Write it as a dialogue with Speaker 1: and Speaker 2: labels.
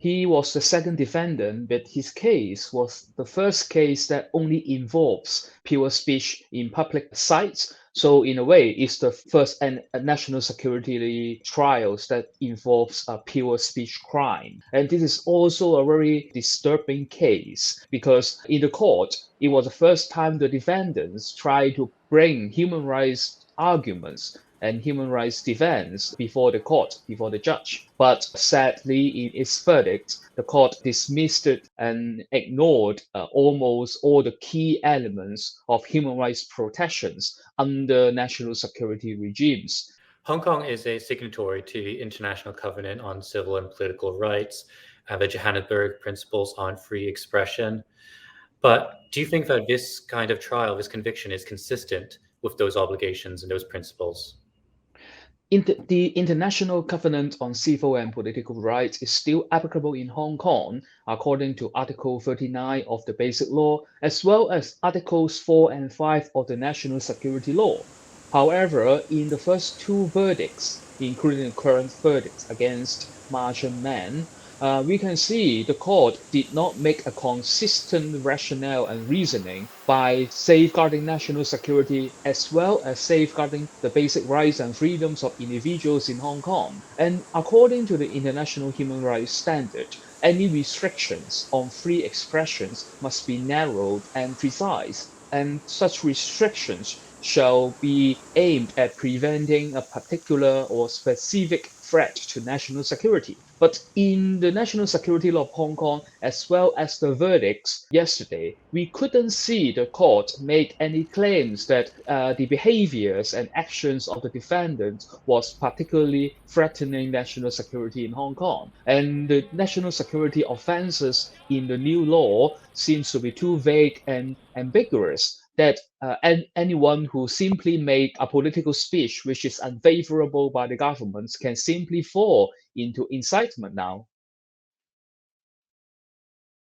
Speaker 1: He was the second defendant, but his case was the first case that only involves pure speech in public sites. So in a way, it's the first and national security trials that involves a pure speech crime. And this is also a very disturbing case because in the court, it was the first time the defendants tried to bring human rights arguments and human rights defense before the court, before the judge. But sadly, in its verdict, the court dismissed it and ignored almost all the key elements of human rights protections under national security regimes.
Speaker 2: Hong Kong is a signatory to the International Covenant on Civil and Political Rights and the Johannesburg Principles on Free Expression. But do you think that this kind of trial, this conviction, is consistent with those obligations and those principles?
Speaker 1: The International Covenant on Civil and Political Rights is still applicable in Hong Kong according to Article 39 of the Basic Law, as well as Articles 4 and 5 of the National Security Law. However, in the first two verdicts, including the current verdict against Martian Man, we can see the court did not make a consistent rationale and reasoning by safeguarding national security as well as safeguarding the basic rights and freedoms of individuals in Hong Kong. And according to the international human rights standard, any restrictions on free expressions must be narrowed and precise, and such restrictions shall be aimed at preventing a particular or specific threat to national security. But in the national security law of Hong Kong, as well as the verdicts yesterday, we couldn't see the court make any claims that the behaviors and actions of the defendants was particularly threatening national security in Hong Kong. And the national security offenses in the new law seems to be too vague and ambiguous that anyone who simply make a political speech which is unfavorable by the government can simply fall into incitement now.